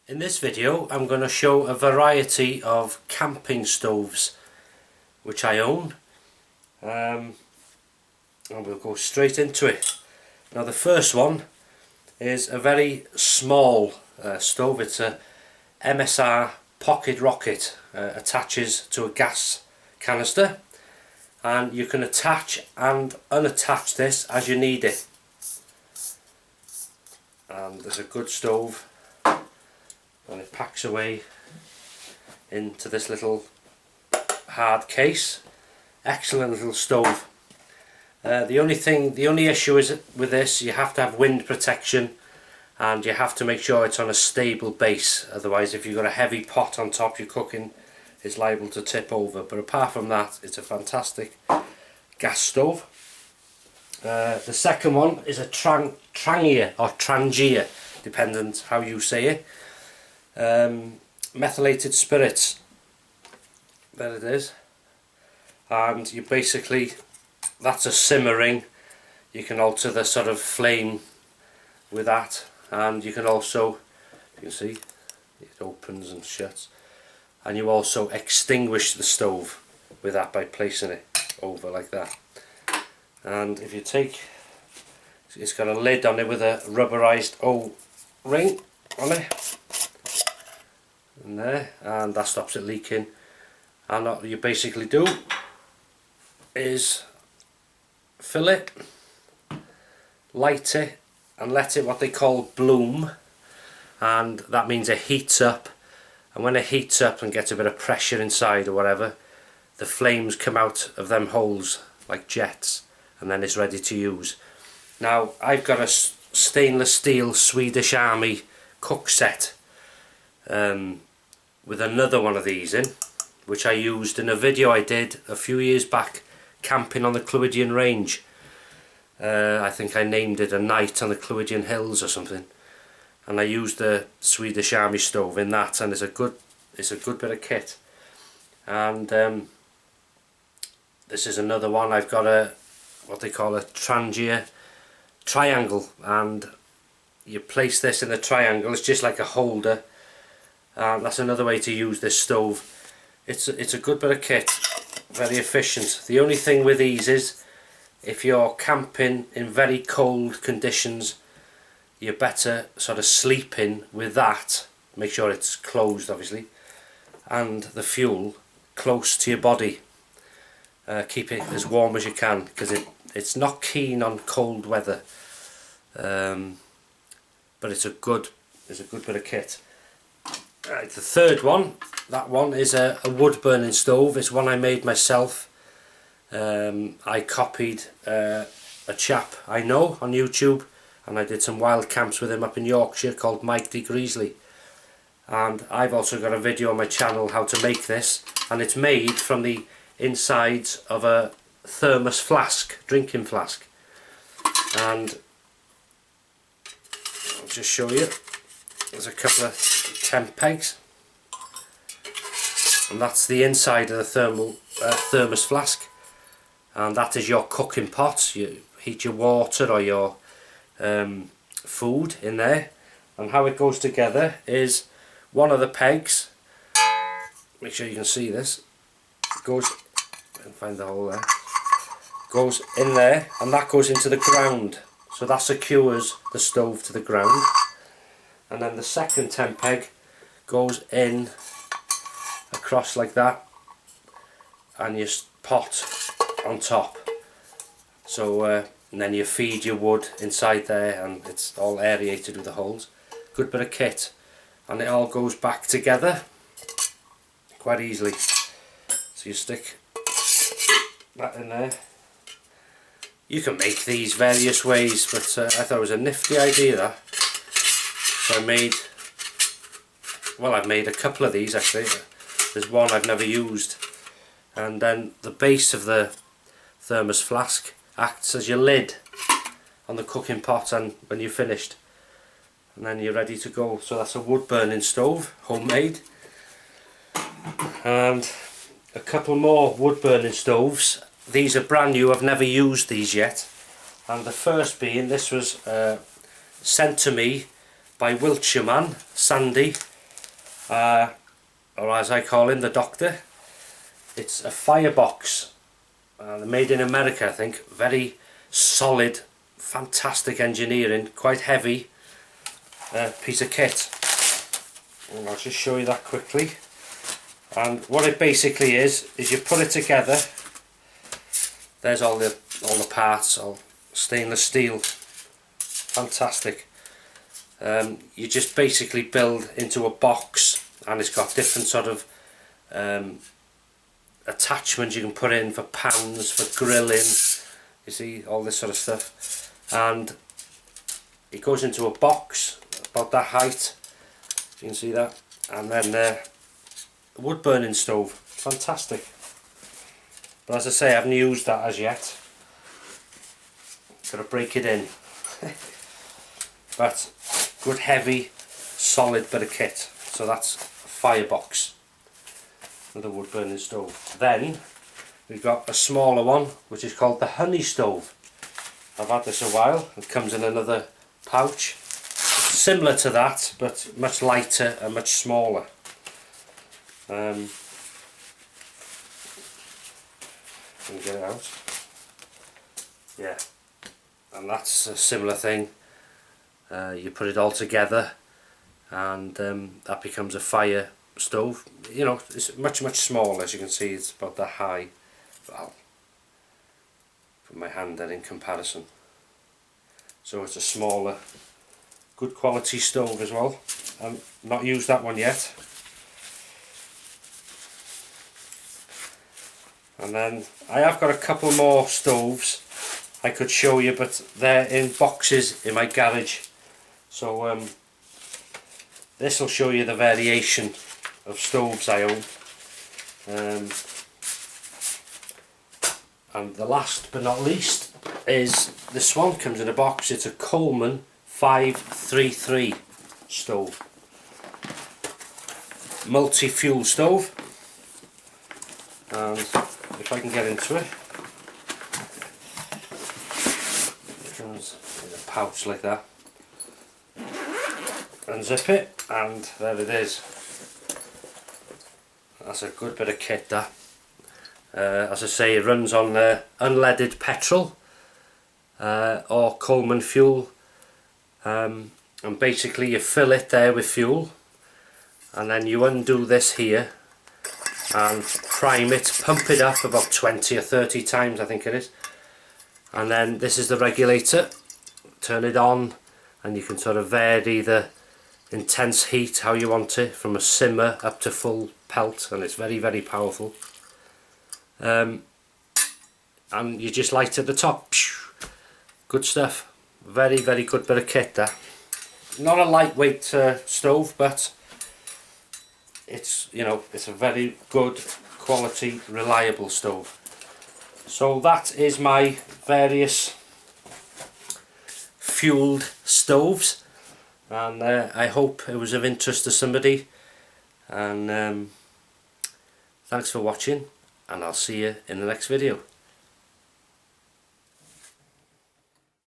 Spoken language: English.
In this video I'm going to show a variety of camping stoves which I own, and we'll go straight into it. Now the first one is a very small stove. It's a MSR pocket rocket, attaches to a gas canister, and you can attach and unattach this as you need it. And there's a good stove, and it packs away into this little hard case. Excellent little stove. The only issue is with this, you have to have wind protection, and you have to make sure it's on a stable base. Otherwise, if you've got a heavy pot on top, your cooking is liable to tip over. But apart from that, it's a fantastic gas stove. The second one is a Trangia or Trangia, dependent how you say it. Methylated spirits. There it is. And you basically, that's a simmering. You can alter the sort of flame with that, and you can also, you can see it opens and shuts, and you also extinguish the stove with that by placing it over like that. And if you take, it's got a lid on it with a rubberized O-ring on it, and there, and that stops it leaking. And what you basically do is fill it, light it, and let it, what they call, bloom, and that means it heats up. And when it heats up and gets a bit of pressure inside or whatever, the flames come out of them holes like jets, and then it's ready to use. Now I've got a stainless steel Swedish Army cook set with another one of these in, which I used in a video I did a few years back camping on the Clwydian range. I think I named it A Night on the Clwydian Hills or something, and I used the Swedish Army stove in that, and it's a good bit of kit. And this is another one. I've got a, what they call a Trangia triangle, and you place this in the triangle. It's just like a holder, and that's another way to use this stove. It's a good bit of kit, very efficient. The only thing with these is, if you're camping in very cold conditions, you're better sort of sleeping with that. Make sure it's closed, obviously, and the fuel close to your body. Keep it as warm as you can, because it's not keen on cold weather, but it's a good bit of kit. Right, the third one, that one is a wood burning stove. It's one I made myself. I copied a chap I know on YouTube, and I did some wild camps with him up in Yorkshire, called Mike D. Greasley. And I've also got a video on my channel how to make this, and it's made from the insides of a thermos flask, drinking flask. And I'll just show you. There's a couple of tent pegs, and that's the inside of the thermos flask, and that is your cooking pot. You heat your water or your food in there, and how it goes together is one of the pegs, make sure you can see this, goes, and find the hole there, goes in there, and that goes into the ground, so that secures the stove to the ground. And then the second tent peg goes in across like that, and your pot on top. So and then you feed your wood inside there, and it's all aerated with the holes. Good bit of kit, and it all goes back together quite easily. So you stick that in there. You can make these various ways, but I thought it was a nifty idea, that. So I've made a couple of these actually. There's one I've never used, and then the base of the thermos flask acts as your lid on the cooking pot, and when you're finished, and then you're ready to go. So that's a wood burning stove, homemade. And a couple more wood burning stoves. These are brand new, I've never used these yet. And the first being, this was sent to me by Wiltshireman, Sandy, or as I call him, the Doctor. It's a Firebox. They're made in America, I think. Very solid, fantastic engineering, quite heavy piece of kit. And I'll just show you that quickly. And what it basically is you put it together. There's all the parts, all stainless steel, fantastic. You just basically build into a box, and it's got different sort of attachments you can put in for pans, for grilling, you see, all this sort of stuff. And it goes into a box about that height, you can see that, and then wood burning stove, fantastic. But as I say, I haven't used that as yet, got to break it in. But good heavy solid bit of kit. So that's a Firebox with a wood burning stove. Then we've got a smaller one which is called the honey stove. I've had this a while. It comes in another pouch. It's similar to that but much lighter and much smaller. Let me get it out. Yeah, and that's a similar thing. You put it all together and that becomes a fire stove. You know, it's much smaller. As you can see, it's about that high. Well, put my hand there in comparison. So it's a smaller, good quality stove as well. I've not used that one yet. And then I have got a couple more stoves I could show you, but they're in boxes in my garage. So this will show you the variation of stoves I own. And the last but not least is this one. Comes in a box. It's a Coleman 533 stove, multi-fuel stove. And if I can get into it, it comes in a pouch like that. Unzip it, and there it is. That's a good bit of kit, that. As I say, it runs on unleaded petrol or Coleman fuel, and basically you fill it there with fuel, and then you undo this here and prime it, pump it up about 20 or 30 times I think it is, and then this is the regulator. Turn it on and you can sort of vary the intense heat how you want it, from a simmer up to full pelt, and it's very powerful. And you just light at the top. Good stuff. Very good bit of kit there. Not a lightweight stove, but it's, you know, it's a very good quality, reliable stove. So that is my various fueled stoves, and I hope it was of interest to somebody, and thanks for watching, and I'll see you in the next video.